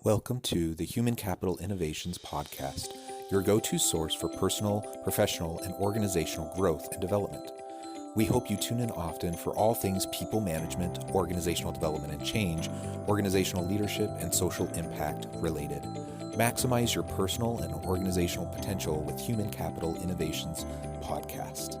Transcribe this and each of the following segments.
Welcome to the Human Capital Innovations Podcast, your go-to source for personal, professional, and organizational growth and development. We hope you tune in often for all things people management, organizational development and change, organizational leadership, and social impact related. Maximize your personal and organizational potential with Human Capital Innovations Podcast.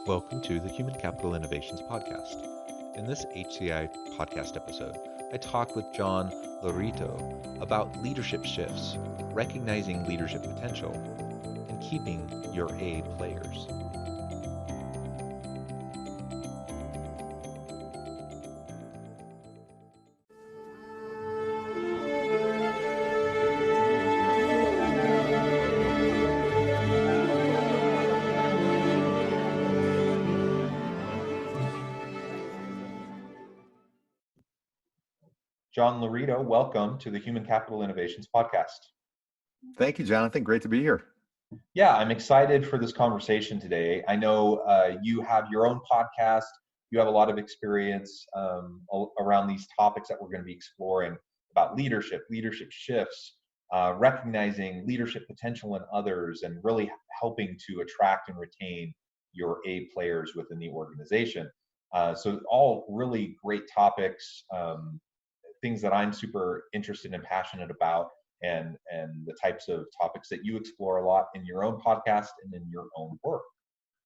Welcome to the Human Capital Innovations Podcast. In this HCI podcast episode, I talk with John Laurito about leadership shifts, recognizing leadership potential, and keeping your A players. John Laurito, welcome to the Human Capital Innovations Podcast. Thank you, Jonathan. Great to be here. Yeah, I'm excited for this conversation today. I know you have your own podcast. You have a lot of experience around these topics that we're going to be exploring about leadership shifts, recognizing leadership potential in others, and really helping to attract and retain your A players within the organization. So all really great topics. Things that I'm super interested and passionate about, and the types of topics that you explore a lot in your own podcast and in your own work.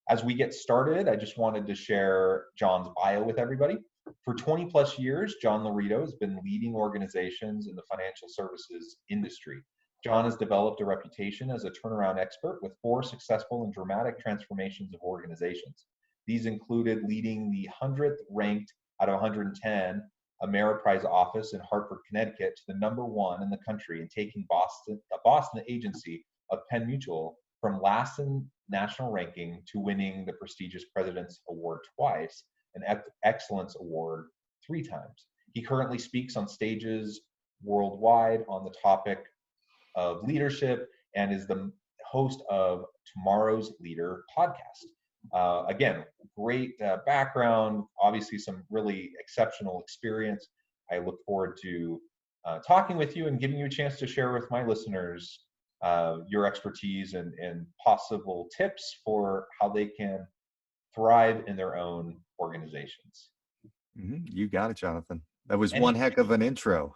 As we get started, I just wanted to share John's bio with everybody. For 20 plus years, John Laurito has been leading organizations in the financial services industry. John has developed a reputation as a turnaround expert with 4 successful and dramatic transformations of organizations. These included leading the 100th ranked out of 110 Ameriprise office in Hartford, Connecticut to the #1 in the country, and taking a Boston agency of Penn Mutual from last in national ranking to winning the prestigious President's Award twice, and Excellence Award 3 times. He currently speaks on stages worldwide on the topic of leadership and is the host of Tomorrow's Leader podcast. Again, great background, obviously some really exceptional experience. I look forward to talking with you and giving you a chance to share with my listeners your expertise and possible tips for how they can thrive in their own organizations. You got it, Jonathan. That was one heck of an intro.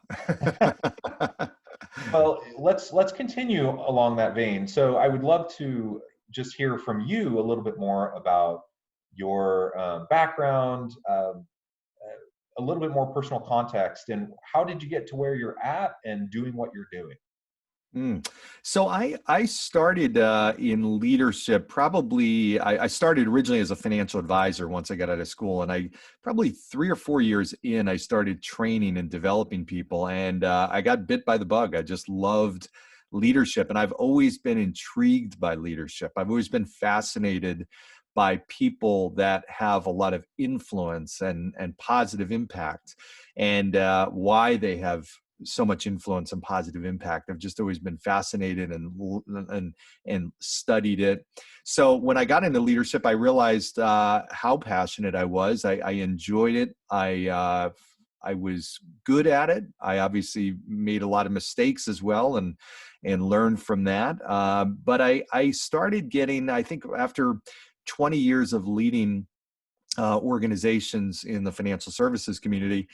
Well, let's continue along that vein. So I would love to just hear from you a little bit more about your background, a little bit more personal context, and how did you get to where you're at and doing what you're doing? So I started in leadership probably, I started originally as a financial advisor once I got out of school, and I probably 3 or 4 years in, I started training and developing people, and I got bit by the bug. I just loved leadership, and I've always been intrigued by leadership. I've always been fascinated by people that have a lot of influence and positive impact, and why they have so much influence and positive impact. I've just always been fascinated and studied it. So when I got into leadership, I realized how passionate I was. I enjoyed it. I was good at it. I obviously made a lot of mistakes as well and learned from that. But I started getting, I think after 20 years of leading organizations in the financial services community,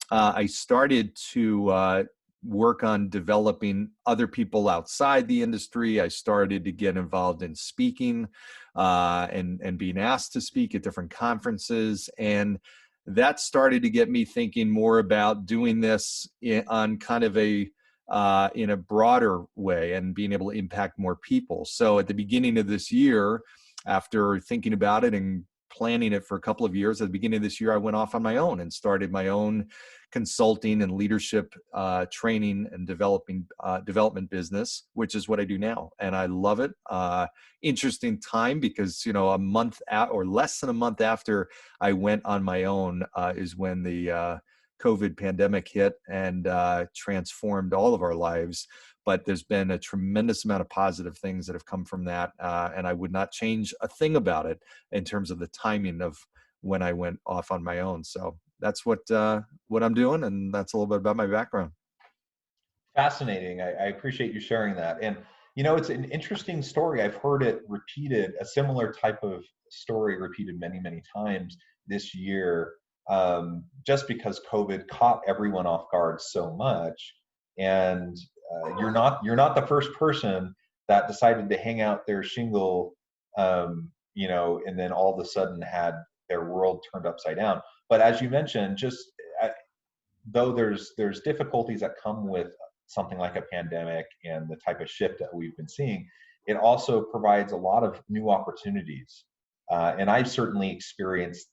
I started to work on developing other people outside the industry. I started to get involved in speaking and being asked to speak at different conferences. And that started to get me thinking more about doing this on kind of in a broader way and being able to impact more people. So at the beginning of this year, after thinking about it and planning it for a couple of years, at the beginning of this year, I went off on my own and started my own consulting and leadership training and development business, which is what I do now. And I love it. Interesting time because, a month or less than a month after I went on my own is when the COVID pandemic hit and transformed all of our lives. but there's been a tremendous amount of positive things that have come from that. And I would not change a thing about it in terms of the timing of when I went off on my own. So that's what I'm doing. And that's a little bit about my background. Fascinating. I appreciate you sharing that. And, you know, it's an interesting story. I've heard it repeated, a similar type of story repeated many, many times this year, just because COVID caught everyone off guard so much. And you're not the first person that decided to hang out their shingle, you know, and then all of a sudden had their world turned upside down. But as you mentioned, just though there's difficulties that come with something like a pandemic and the type of shift that we've been seeing, it also provides a lot of new opportunities. And I've certainly experienced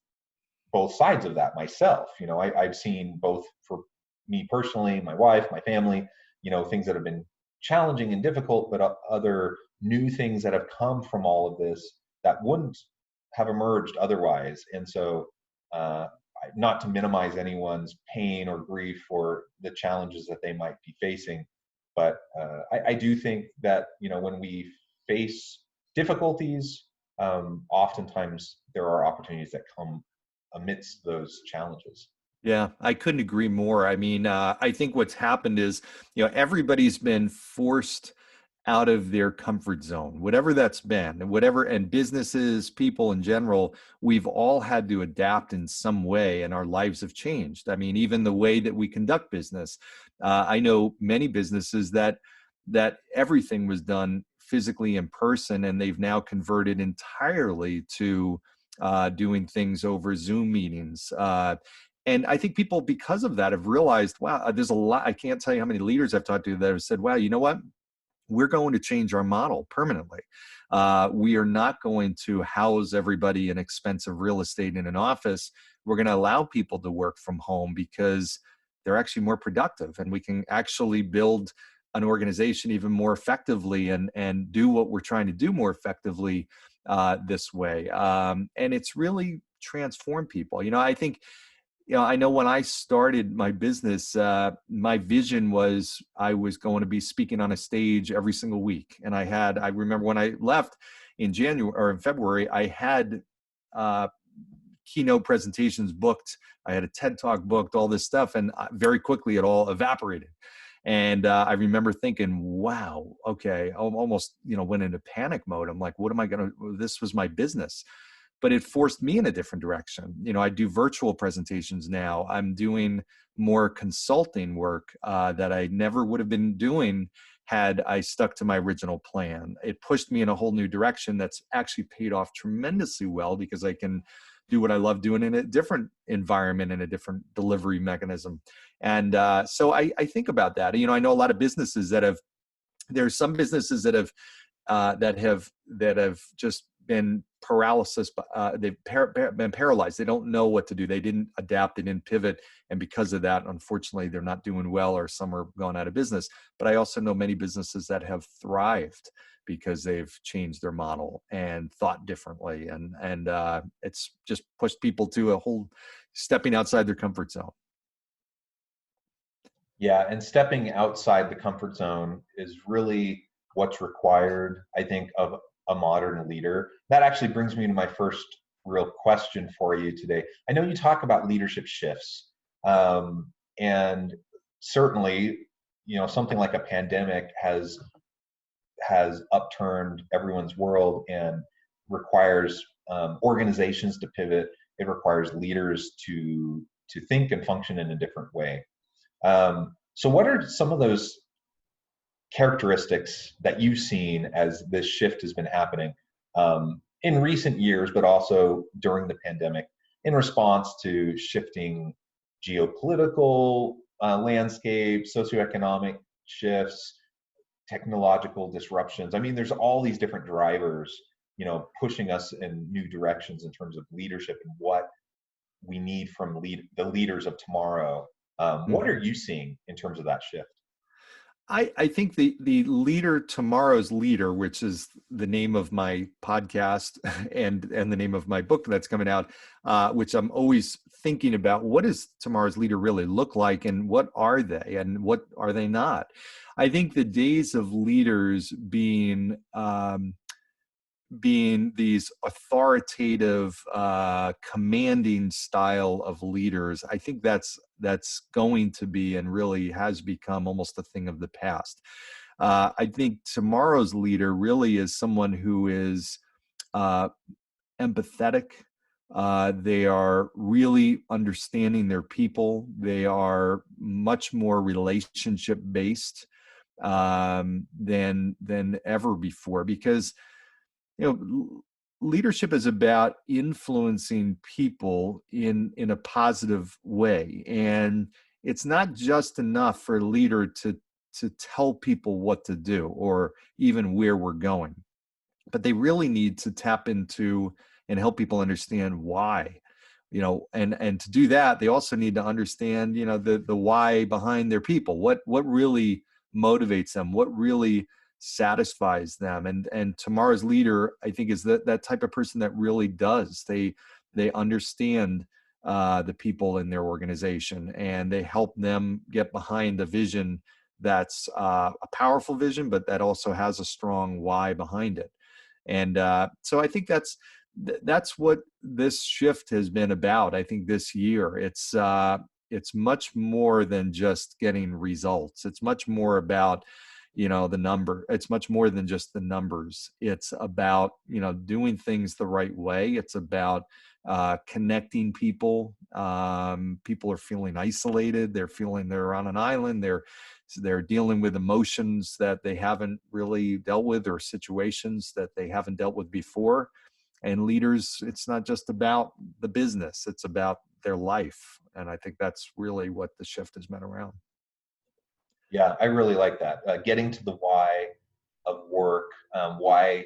both sides of that myself. You know, I've seen both for me personally, my wife, my family, you know, things that have been challenging and difficult, but other new things that have come from all of this that wouldn't have emerged otherwise. And so, not to minimize anyone's pain or grief or the challenges that they might be facing, but I do think that, you know, when we face difficulties, oftentimes there are opportunities that come amidst those challenges. Yeah, I couldn't agree more. I mean, I think what's happened is, everybody's been forced out of their comfort zone, whatever that's been, and whatever, and businesses, people in general, we've all had to adapt in some way, and our lives have changed. I mean, even the way that we conduct business. I know many businesses that everything was done physically in person, and they've now converted entirely to doing things over Zoom meetings. And I think people, because of that, have realized, wow, there's a lot. I can't tell you how many leaders I've talked to that have said, wow, you know what? We're going to change our model permanently. We are not going to house everybody in expensive real estate in an office. We're going to allow people to work from home because they're actually more productive, and we can actually build an organization even more effectively and do what we're trying to do more effectively this way. And it's really transformed people. I think, I know when I started my business, my vision was I was going to be speaking on a stage every single week. And I remember when I left in January or in February, I had keynote presentations booked. I had a TED Talk booked, all this stuff. And very quickly it all evaporated. And I remember thinking, wow, okay, I almost, went into panic mode. I'm like, what am I going to, this was my business. But it forced me in a different direction. I do virtual presentations now. I'm doing more consulting work that I never would have been doing had I stuck to my original plan. It pushed me in a whole new direction that's actually paid off tremendously well because I can do what I love doing in a different environment and a different delivery mechanism. And so I think about that. I know a lot of businesses there's some businesses that have just been paralysis. They've been paralyzed. They don't know what to do. They didn't adapt. They didn't pivot. And because of that, unfortunately, they're not doing well, or some are going out of business. But I also know many businesses that have thrived because they've changed their model and thought differently. And it's just pushed people to a whole stepping outside their comfort zone. Yeah, and stepping outside the comfort zone is really what's required, I think, of a modern leader. That actually brings me to my first real question for you today. I know you talk about leadership shifts, and certainly, something like a pandemic has upturned everyone's world and requires organizations to pivot. It requires leaders to think and function in a different way. So what are some of those characteristics that you've seen as this shift has been happening in recent years, but also during the pandemic, in response to shifting geopolitical landscape, socioeconomic shifts, technological disruptions? I mean, there's all these different drivers, pushing us in new directions in terms of leadership and what we need from the leaders of tomorrow. What are you seeing in terms of that shift? I think the leader, tomorrow's leader, which is the name of my podcast and the name of my book that's coming out, which I'm always thinking about, what does tomorrow's leader really look like, and what are they, and what are they not? I think the days of leaders being these authoritative, commanding style of leaders, I think that's going to be, and really has become, almost a thing of the past. I think tomorrow's leader really is someone who is uh, empathetic. They are really understanding their people. They are much more relationship based than ever before, because leadership is about influencing people in a positive way, and it's not just enough for a leader to tell people what to do or even where we're going, but they really need to tap into and help people understand why. And to do that, they also need to understand the why behind their people. What really motivates them, what really satisfies them. And tomorrow's leader, I think, is that type of person that really does. They understand the people in their organization, and they help them get behind a vision that's a powerful vision, but that also has a strong why behind it. And so I think that's what this shift has been about. I think this year it's much more than just getting results. It's much more about the number. It's much more than just the numbers. It's about doing things the right way. It's about connecting people. People are feeling isolated. They're feeling they're on an island. They're dealing with emotions that they haven't really dealt with, or situations that they haven't dealt with before. And leaders, it's not just about the business, it's about their life. And I think that's really what the shift has been around. Yeah, I really like that. Getting to the why of work, why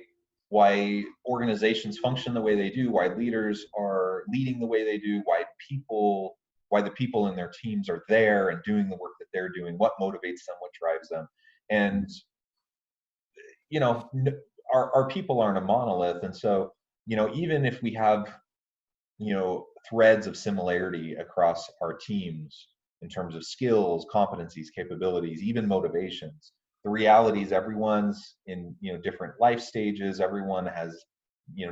organizations function the way they do, why leaders are leading the way they do, why the people in their teams are there and doing the work that they're doing, what motivates them, what drives them. And you know, our people aren't a monolith, and so even if we have threads of similarity across our teams in terms of skills, competencies, capabilities, even motivations. The reality is everyone's in different life stages. Everyone has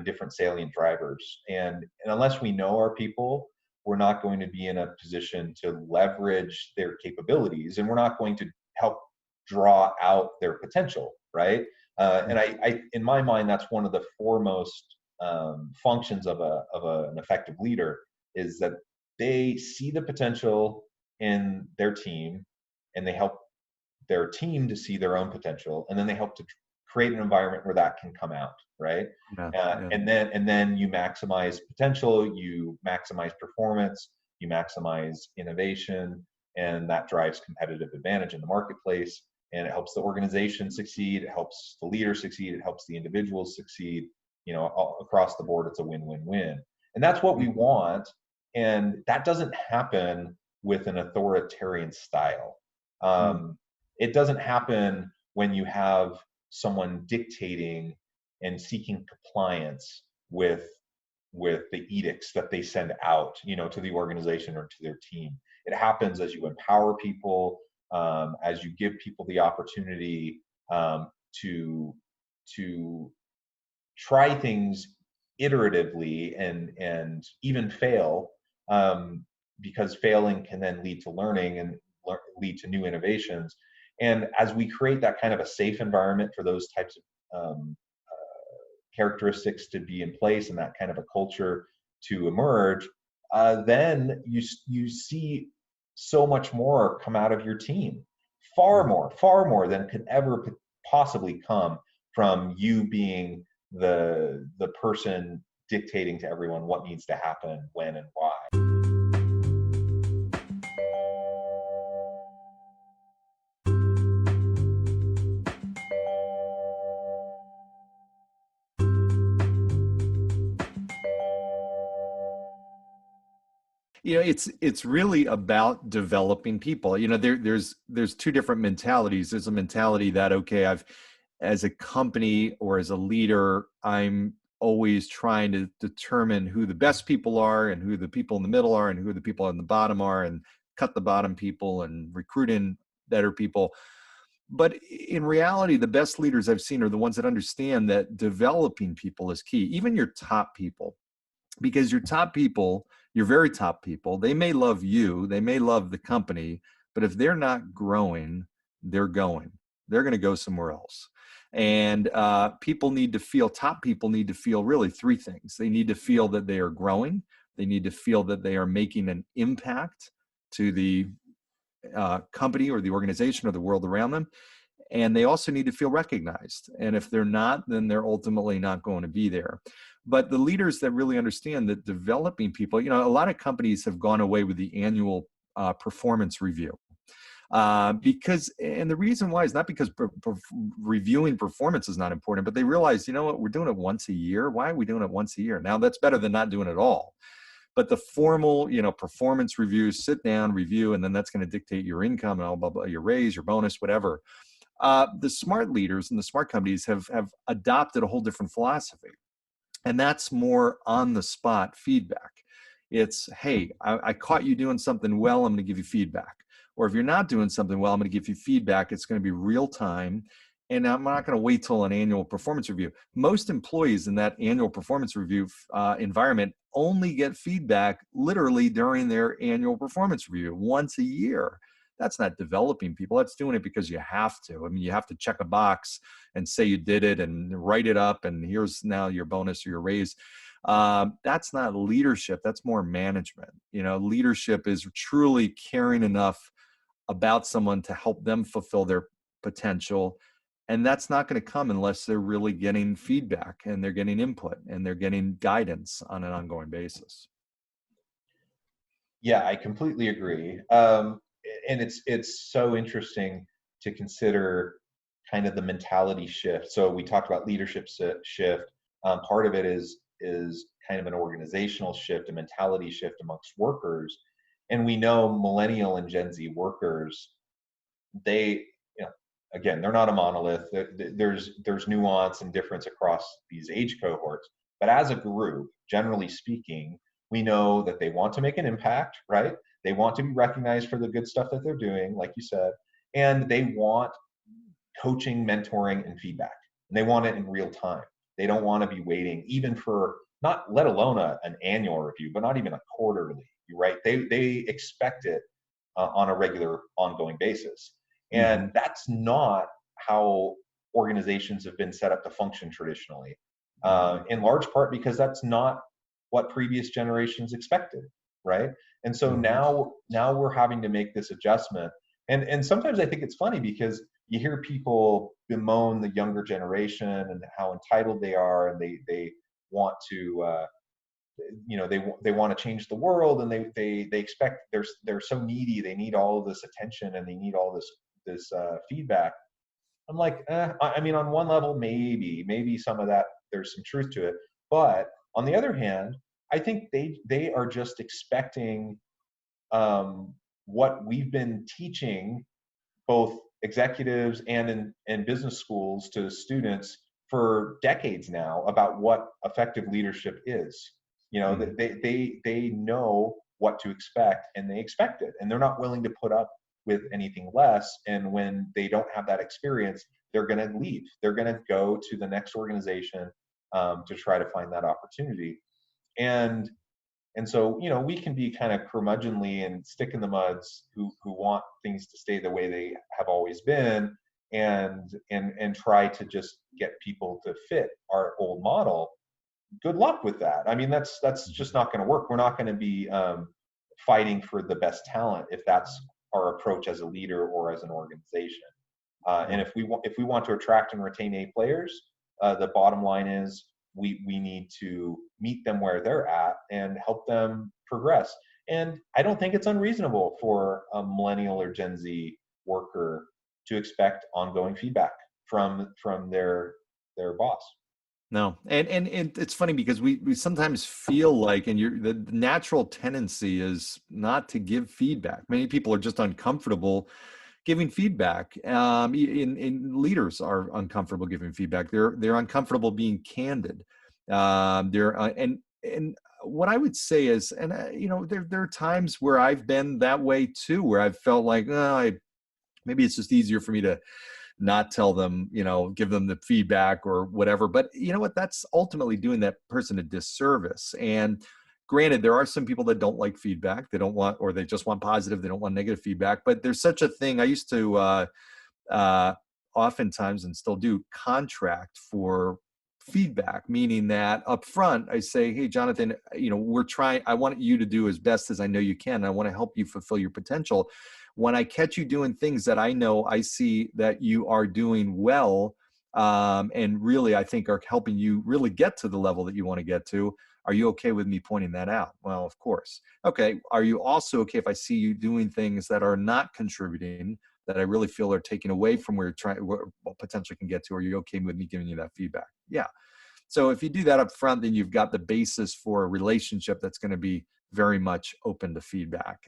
different salient drivers, and unless we know our people, we're not going to be in a position to leverage their capabilities, and we're not going to help draw out their potential, right? And in my mind, that's one of the foremost functions of an effective leader, is that they see the potential in their team, and they help their team to see their own potential, and then they help to create an environment where that can come out, right? Yeah, yeah. And then you maximize potential, you maximize performance, you maximize innovation, and that drives competitive advantage in the marketplace. And it helps the organization succeed, it helps the leader succeed, it helps the individuals succeed. All across the board, it's a win-win-win, and that's what we want. And that doesn't happen with an authoritarian style. It doesn't happen when you have someone dictating and seeking compliance with the edicts that they send out, to the organization or to their team. It happens as you empower people, as you give people the opportunity to try things iteratively and even fail, because failing can then lead to learning and lead to new innovations. And as we create that kind of a safe environment for those types of characteristics to be in place, and that kind of a culture to emerge, then you see so much more come out of your team, far more than could ever possibly come from you being the person dictating to everyone what needs to happen, when, and why. It's really about developing people. There's two different mentalities. There's a mentality that, okay, I've, as a company or as a leader, I'm always trying to determine who the best people are and who the people in the middle are and who the people on the bottom are, and cut the bottom people and recruit in better people. But in reality, the best leaders I've seen are the ones that understand that developing people is key, even your top people, because your top people, your very top people, they may love you, they may love the company, but if they're not growing, they're going. They're going to go somewhere else. And top people need to feel really three things. They need to feel that they are growing. They need to feel that they are making an impact to the company or the organization or the world around them. And they also need to feel recognized. And if they're not, then they're ultimately not going to be there. But the leaders that really understand that developing people, a lot of companies have gone away with the annual performance review. And the reason why is not because reviewing performance is not important, but they realize, you know what, we're doing it once a year. Why are we doing it once a year? Now, that's better than not doing it at all. But the formal, performance reviews, sit down, review, and then that's going to dictate your income and all, blah, blah, your raise, your bonus, whatever. The smart leaders and the smart companies have adopted a whole different philosophy. And that's more on the spot feedback. It's, hey, I caught you doing something well, I'm going to give you feedback. Or if you're not doing something well, I'm going to give you feedback. It's going to be real time. And I'm not going to wait till an annual performance review. Most employees in that annual performance review environment only get feedback literally during their annual performance review once a year. That's not developing people. That's doing it because you have to. I mean, you have to check a box and say you did it and write it up, and here's now your bonus or your raise. That's not leadership. That's more management. Leadership is truly caring enough about someone to help them fulfill their potential. And that's not going to come unless they're really getting feedback and they're getting input and they're getting guidance on an ongoing basis. Yeah, I completely agree. And it's so interesting to consider kind of the mentality shift. So we talked about leadership shift. Part of it is kind of an organizational shift, a mentality shift amongst workers. And we know millennial and Gen Z workers, they, again, they're not a monolith. There's nuance and difference across these age cohorts. But as a group, generally speaking, we know that they want to make an impact, right? They want to be recognized for the good stuff that they're doing, like you said, and they want coaching, mentoring, and feedback. And they want it in real time. They don't want to be waiting even for, not let alone an annual review, but not even a quarterly, right? They expect it on a regular, ongoing basis. And that's not how organizations have been set up to function traditionally, in large part because that's not what previous generations expected, right? And so now we're having to make this adjustment. And sometimes I think it's funny because you hear people bemoan the younger generation and how entitled they are, and they want to they want to change the world, and they expect, they're so needy, they need all of this attention and they need all this feedback. I'm like, I mean, on one level, maybe some of that, there's some truth to it, but on the other hand, I think they are just expecting what we've been teaching both executives and in business schools to students for decades now about what effective leadership is. They know what to expect, and they expect it, and they're not willing to put up with anything less. And when they don't have that experience, they're going to leave. They're going to go to the next organization to try to find that opportunity. And so, we can be kind of curmudgeonly and stick in the muds who want things to stay the way they have always been, and try to just get people to fit our old model. Good luck with that. I mean, that's just not going to work. We're not going to be fighting for the best talent if that's our approach as a leader or as an organization. And if we want to attract and retain A players, the bottom line is we need to meet them where they're at and help them progress. And I don't think it's unreasonable for a millennial or Gen Z worker to expect ongoing feedback from their boss. No, and it's funny because we sometimes feel like, and the natural tendency is not to give feedback. Many people are just uncomfortable giving feedback. In leaders are uncomfortable giving feedback. They're uncomfortable being candid. They're and what I would say is, and there are times where I've been that way too, where I've felt like, maybe it's just easier for me to not tell them, give them the feedback or whatever. But you know what? That's ultimately doing that person a disservice. And granted, there are some people that don't like feedback. They don't want, or they just want positive. They don't want negative feedback. But there's such a thing. I used to uh, oftentimes, and still do, contract for feedback, meaning that up front I say, hey Jonathan, I want you to do as best as I know you can. I want to help you fulfill your potential. When I catch you doing things that I know I see that you are doing well, and really I think are helping you really get to the level that you want to get to, are you okay with me pointing that out? Well, of course. Okay, are you also okay if I see you doing things that are not contributing, that I really feel are taking away from where you're trying, where potentially can get to? Are you okay with me giving you that feedback? Yeah. So if you do that up front, then you've got the basis for a relationship that's going to be very much open to feedback.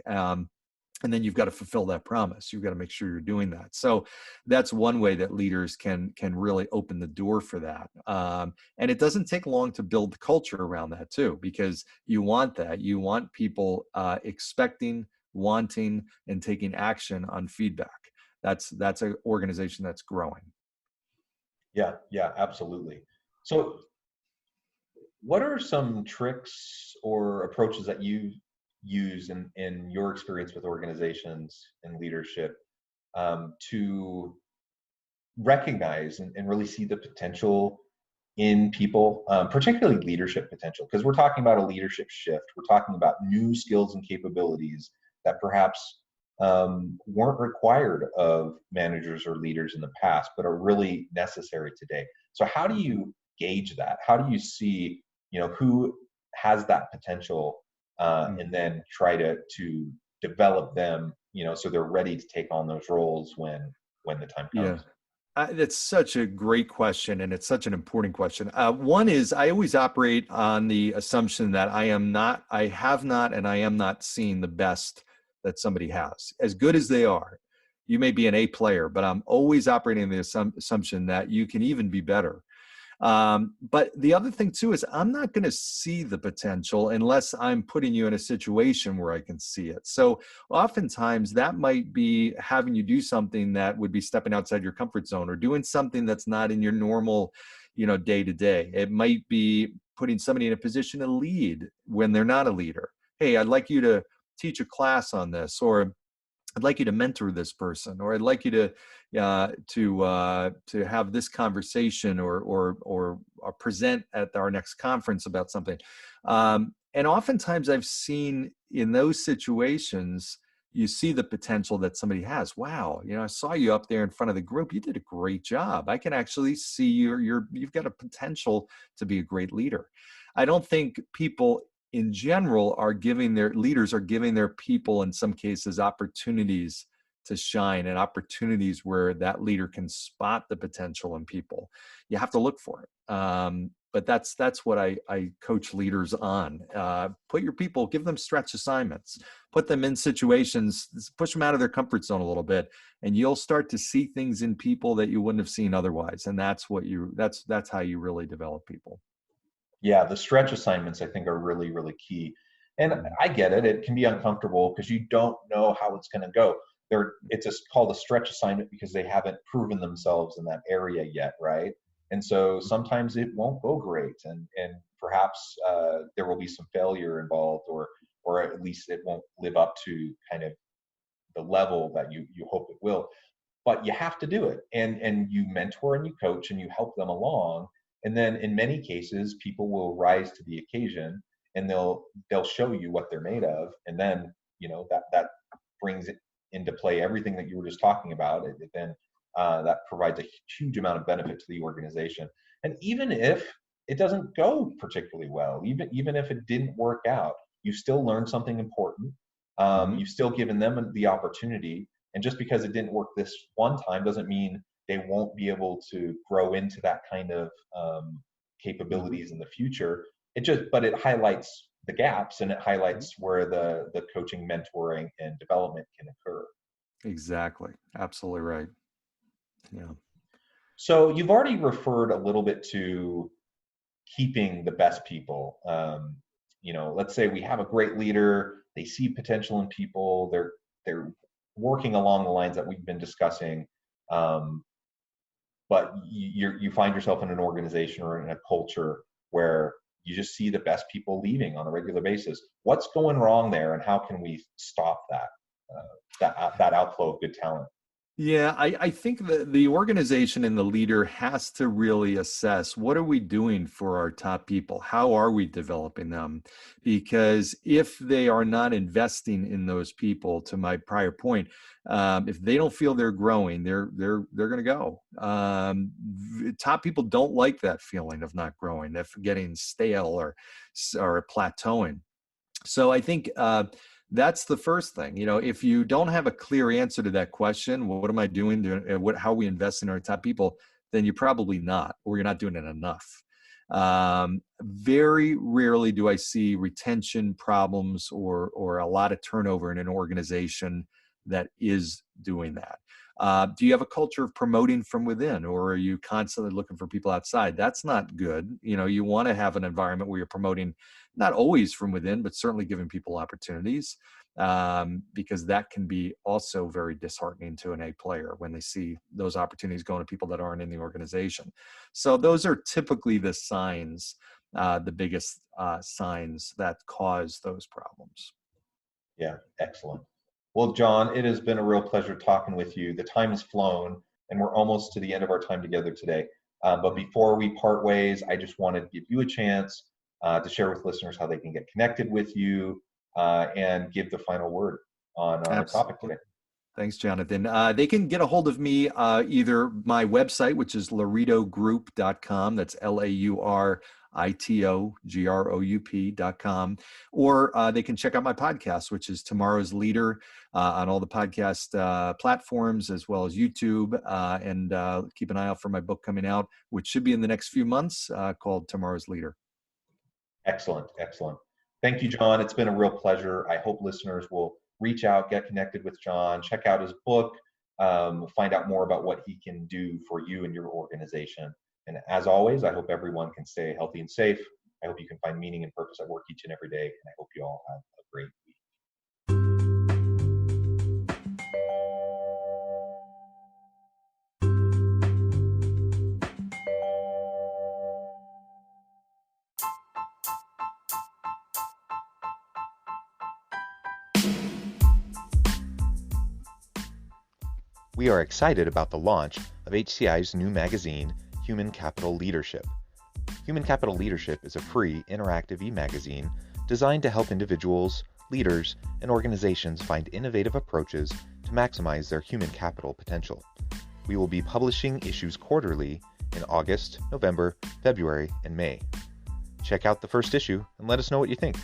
And then you've got to fulfill that promise. You've got to make sure you're doing that. So that's one way that leaders can really open the door for that. And it doesn't take long to build the culture around that too, because you want that. You want people expecting, wanting, and taking action on feedback. That's an organization that's growing. Yeah, yeah, absolutely. So what are some tricks or approaches that you use in your experience with organizations and leadership, to recognize and really see the potential in people, particularly leadership potential? Because we're talking about a leadership shift. We're talking about new skills and capabilities that perhaps weren't required of managers or leaders in the past, but are really necessary today. So how do you gauge that? How do you see, who has that potential, and then try to develop them, so they're ready to take on those roles when the time Yeah. comes? That's such a great question, and it's such an important question. One is, I always operate on the assumption that I have not, and I am not seeing the best that somebody has. As good as they are, you may be an A player, but I'm always operating on the assumption that you can even be better. But the other thing too is, I'm not going to see the potential unless I'm putting you in a situation where I can see it. So oftentimes that might be having you do something that would be stepping outside your comfort zone, or doing something that's not in your normal, day to day. It might be putting somebody in a position to lead when they're not a leader. Hey, I'd like you to teach a class on this, or I'd like you to mentor this person, or I'd like you to have this conversation, or present at our next conference about something. And oftentimes, I've seen in those situations, you see the potential that somebody has. Wow, I saw you up there in front of the group. You did a great job. I can actually see you've got a potential to be a great leader. I don't think people in general leaders are giving their people, in some cases, opportunities to shine, and opportunities where that leader can spot the potential in people. You have to look for it. But that's what I coach leaders on. Put your people, give them stretch assignments, put them in situations, push them out of their comfort zone a little bit, and you'll start to see things in people that you wouldn't have seen otherwise. And that's how you really develop people. Yeah, the stretch assignments I think are really, really key. And Mhm. I get it. It can be uncomfortable because you don't know how it's going to go. It's just called a stretch assignment because they haven't proven themselves in that area yet, right? And so sometimes it won't go great, and perhaps there will be some failure involved, or at least it won't live up to kind of the level that you hope it will. But you have to do it, and you mentor and you coach and you help them along, and then in many cases people will rise to the occasion, and they'll show you what they're made of, and then that brings it into play everything that you were just talking about. It then that provides a huge amount of benefit to the organization. And even if it doesn't go particularly well, even if it didn't work out, you still learned something important. Mhm. You've still given them the opportunity, and just because it didn't work this one time doesn't mean they won't be able to grow into that kind of capabilities in the future. But it highlights the gaps, and it highlights where the coaching, mentoring, and development can occur. Exactly. Absolutely right. Yeah. So you've already referred a little bit to keeping the best people. Let's say we have a great leader, they see potential in people, they're working along the lines that we've been discussing, um, but you find yourself in an organization or in a culture where you just see the best people leaving on a regular basis. What's going wrong there, and how can we stop that outflow of good talent? Yeah, I think that the organization and the leader has to really assess, what are we doing for our top people? How are we developing them? Because if they are not investing in those people, to my prior point, if they don't feel they're growing, they're going to go. Top people don't like that feeling of not growing, of getting stale or plateauing. So I think that's the first thing. If you don't have a clear answer to that question, what am I doing? How we invest in our top people? Then you're probably not, or you're not doing it enough. Very rarely do I see retention problems or a lot of turnover in an organization that is doing that. Do you have a culture of promoting from within, or are you constantly looking for people outside? That's not good. You want to have an environment where you're promoting, not always from within, but certainly giving people opportunities, because that can be also very disheartening to an A player when they see those opportunities going to people that aren't in the organization. So those are typically the signs, the biggest signs that cause those problems. Yeah, excellent. Well, John, it has been a real pleasure talking with you. The time has flown, and we're almost to the end of our time together today. But before we part ways, I just wanted to give you a chance to share with listeners how they can get connected with you, and give the final word on our topic Absolutely. today. Thanks, Jonathan. They can get a hold of me either my website, which is lauritogroup.com. That's LAURITOGROUP.com. Or they can check out my podcast, which is Tomorrow's Leader, on all the podcast platforms, as well as YouTube. And keep an eye out for my book coming out, which should be in the next few months, called Tomorrow's Leader. Excellent, excellent. Thank you, John. It's been a real pleasure. I hope listeners will reach out, get connected with John, check out his book, find out more about what he can do for you and your organization. And as always, I hope everyone can stay healthy and safe. I hope you can find meaning and purpose at work each and every day. And I hope you all have a great week. We are excited about the launch of HCI's new magazine, Human Capital Leadership. Human Capital Leadership is a free, interactive e-magazine designed to help individuals, leaders, and organizations find innovative approaches to maximize their human capital potential. We will be publishing issues quarterly in August, November, February, and May. Check out the first issue and let us know what you think.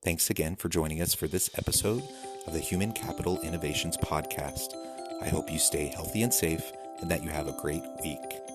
Thanks again for joining us for this episode of the Human Capital Innovations Podcast. I hope you stay healthy and safe and that you have a great week.